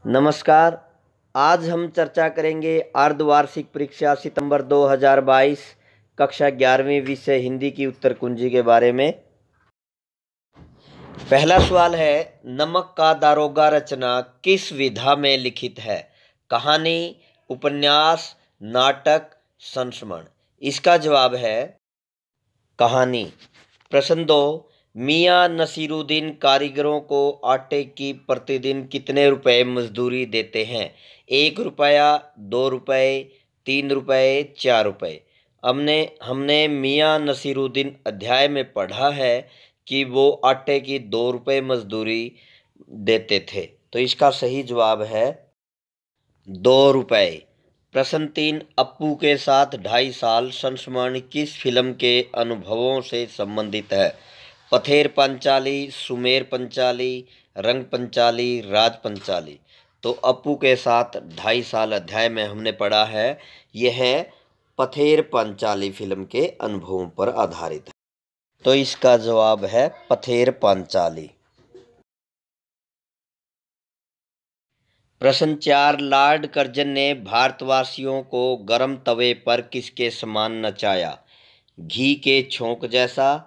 नमस्कार। आज हम चर्चा करेंगे अर्धवार्षिक परीक्षा सितंबर 2022 कक्षा 11वीं विषय हिंदी की उत्तर कुंजी के बारे में। पहला सवाल है, नमक का दारोगा रचना किस विधा में लिखित है? कहानी, उपन्यास, नाटक, संस्मरण। इसका जवाब है कहानी। प्रश्न 2, मियां नसीरुद्दीन कारीगरों को आटे की प्रतिदिन कितने रुपए मजदूरी देते हैं? 1 रुपया, 2 रुपये, 3 रुपये, 4 रुपये। हमने मियां नसीरुद्दीन अध्याय में पढ़ा है कि वो आटे की 2 रुपये मजदूरी देते थे, तो इसका सही जवाब है 2 रुपये। प्रश्न 3, अप्पू के साथ 2.5 साल संस्मरण किस फिल्म के अनुभवों से संबंधित है? पथेर पंचाली, सुमेर पंचाली, रंग पंचाली, राज पंचाली। तो अप्पू के साथ 2.5 साल अध्याय में हमने पढ़ा है, यह पथेर पंचाली फिल्म के अनुभवों पर आधारित है, तो इसका जवाब है पथेर पंचाली। प्रश्न 4, लॉर्ड कर्जन ने भारतवासियों को गर्म तवे पर किसके समान नचाया? घी के छोंक जैसा,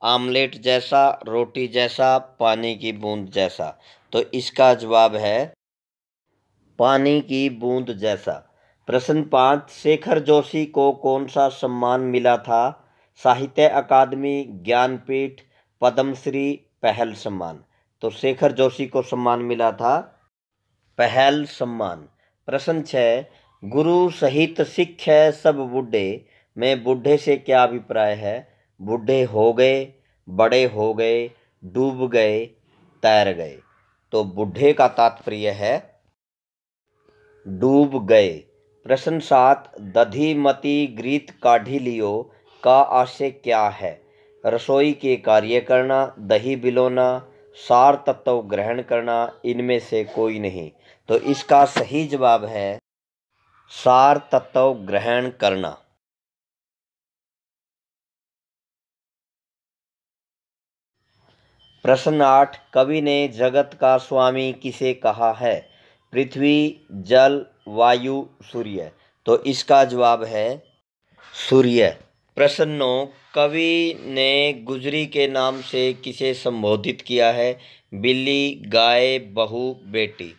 आमलेट जैसा, रोटी जैसा, पानी की बूंद जैसा। तो इसका जवाब है पानी की बूंद जैसा। प्रश्न 5, शेखर जोशी को कौन सा सम्मान मिला था? साहित्य अकादमी, ज्ञानपीठ, पद्मश्री, पहल सम्मान। तो शेखर जोशी को सम्मान मिला था पहल सम्मान। प्रश्न 6, गुरु सहित सिख है सब बूढ़े में बूढ़े से क्या अभिप्राय है? बूढ़े हो गए, बड़े हो गए, डूब गए, तैर गए। तो बूढ़े का तात्पर्य है डूब गए। प्रश्न 7, दधी मती ग्रीत काढ़ी लियो का आशय क्या है? रसोई के कार्य करना, दही बिलोना, सार तत्व ग्रहण करना, इनमें से कोई नहीं। तो इसका सही जवाब है सार तत्व ग्रहण करना। प्रश्न 8, कवि ने जगत का स्वामी किसे कहा है? पृथ्वी, जल, वायु, सूर्य। तो इसका जवाब है सूर्य। प्रश्न 9, कवि ने गुजरी के नाम से किसे संबोधित किया है? बिल्ली, गाय, बहू, बेटी।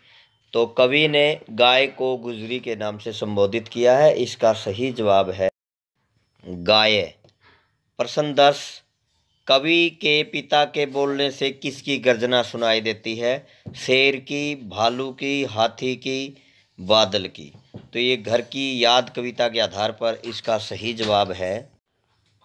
तो कवि ने गाय को गुजरी के नाम से संबोधित किया है, इसका सही जवाब है गाय। प्रश्न 10, कवि के पिता के बोलने से किसकी गर्जना सुनाई देती है? शेर की, भालू की, हाथी की, बादल की। तो ये घर की याद कविता के आधार पर इसका सही जवाब है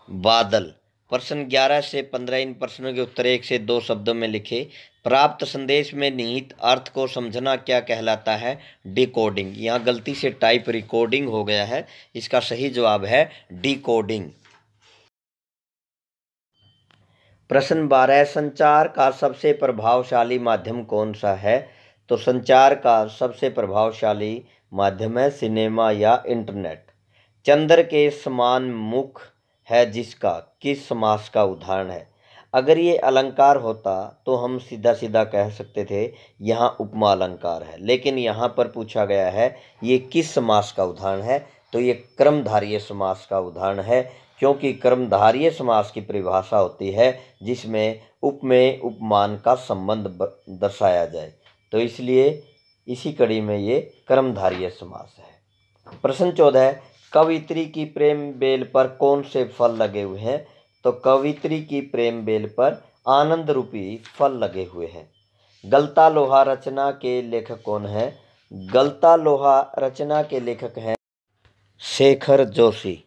बादल। प्रश्न 11 से 15, इन प्रश्नों के उत्तर 1 से 2 शब्दों में लिखे। प्राप्त संदेश में निहित अर्थ को समझना क्या कहलाता है? डिकोडिंग। यहाँ गलती से टाइप रिकॉर्डिंग हो गया है, इसका सही जवाब है डिकोडिंग। प्रश्न 12, संचार का सबसे प्रभावशाली माध्यम कौन सा है? तो संचार का सबसे प्रभावशाली माध्यम है सिनेमा या इंटरनेट। चंद्र के समान मुख है जिसका किस समास का उदाहरण है? अगर ये अलंकार होता तो हम सीधा सीधा कह सकते थे यहाँ उपमा अलंकार है, लेकिन यहाँ पर पूछा गया है ये किस समास का उदाहरण है, तो ये क्रमधारय समास का उदाहरण है, क्योंकि क्रमधारय समास की परिभाषा होती है जिसमें उपमेय उपमान का संबंध दर्शाया जाए, तो इसलिए इसी कड़ी में ये क्रमधारय समास है। प्रश्न 14, कवित्री की प्रेम बेल पर कौन से फल लगे हुए हैं? तो कवित्री की प्रेम बेल पर आनंद रूपी फल लगे हुए हैं। गलता लोहा रचना के लेखक कौन है? गलता लोहा रचना के लेखक हैं शेखर जोशी।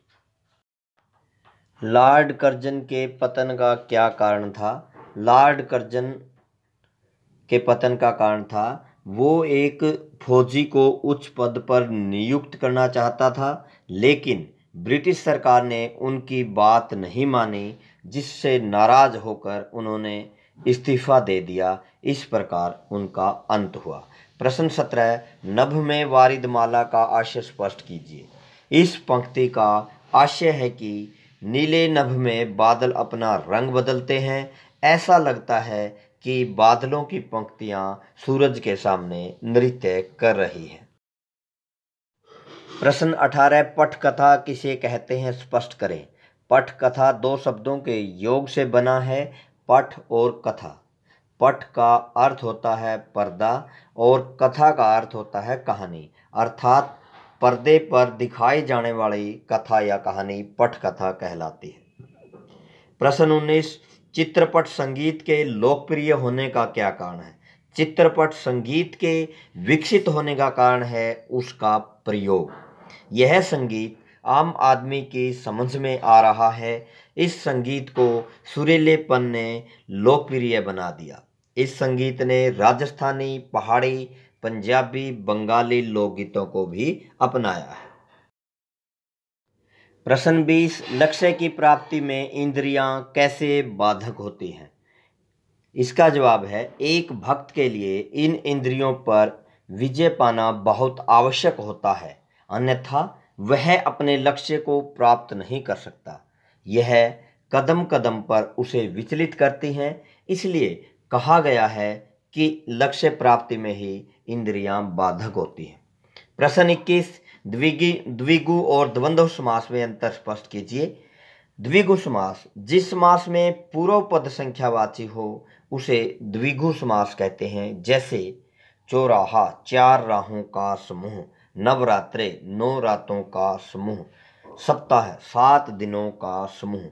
लॉर्ड कर्जन के पतन का क्या कारण था? लॉर्ड कर्जन के पतन का कारण था वो एक फौजी को उच्च पद पर नियुक्त करना चाहता था, लेकिन ब्रिटिश सरकार ने उनकी बात नहीं मानी, जिससे नाराज होकर उन्होंने इस्तीफा दे दिया। इस प्रकार उनका अंत हुआ। प्रश्न 17, नभ में वारिदमाला का आशय स्पष्ट कीजिए। इस पंक्ति का आशय है कि नीले नभ में बादल अपना रंग बदलते हैं, ऐसा लगता है कि बादलों की पंक्तियां सूरज के सामने नृत्य कर रही हैं। प्रश्न 18, पटकथा किसे कहते हैं, स्पष्ट करें। पटकथा दो शब्दों के योग से बना है, पट और कथा। पट का अर्थ होता है पर्दा और कथा का अर्थ होता है कहानी, अर्थात पर्दे पर दिखाई जाने वाली कथा या कहानी पटकथा कहलाती है। प्रश्न 19, चित्रपट संगीत के लोकप्रिय होने का क्या कारण है। चित्रपट संगीत के विकसित होने का कारण है उसका प्रयोग। यह संगीत आम आदमी की समझ में आ रहा है। इस संगीत को सुरीलेपन ने लोकप्रिय बना दिया। इस संगीत ने राजस्थानी, पहाड़ी, पंजाबी, बंगाली लोकगीतों को भी अपनाया है। प्रश्न 20, लक्ष्य की प्राप्ति में इंद्रियां कैसे बाधक होती हैं। इसका जवाब है, एक भक्त के लिए इन इंद्रियों पर विजय पाना बहुत आवश्यक होता है, अन्यथा वह अपने लक्ष्य को प्राप्त नहीं कर सकता। यह कदम कदम पर उसे विचलित करती हैं, इसलिए कहा गया है कि लक्ष्य प्राप्ति में ही इंद्रियां बाधक होती हैं। प्रश्न 21, द्विगु और द्वंद्व समास में अंतर स्पष्ट कीजिए। द्विगु समास, जिस समास में पूर्व पद संख्यावाची हो उसे द्विगु समास कहते हैं। जैसे चौराहा, चार राहों का समूह, नवरात्रे, 9 रातों का समूह, सप्ताह, 7 दिनों का समूह।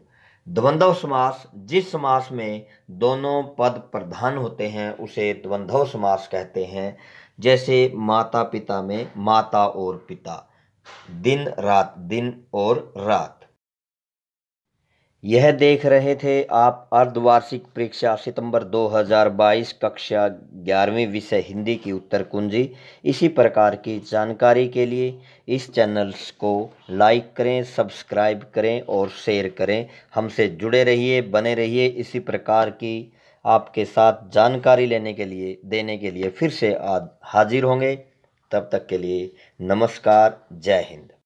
द्वंद्व समास, जिस समास में दोनों पद प्रधान होते हैं उसे द्वंद्व समास कहते हैं। जैसे माता पिता में माता और पिता, दिन रात, दिन और रात। यह देख रहे थे आप अर्धवार्षिक परीक्षा सितंबर 2022 कक्षा 11वीं विषय हिंदी की उत्तर कुंजी। इसी प्रकार की जानकारी के लिए इस चैनल को लाइक करें, सब्सक्राइब करें और शेयर करें। हमसे जुड़े रहिए, बने रहिए। इसी प्रकार की आपके साथ जानकारी देने के लिए फिर से आज हाजिर होंगे। तब तक के लिए नमस्कार, जय हिंद।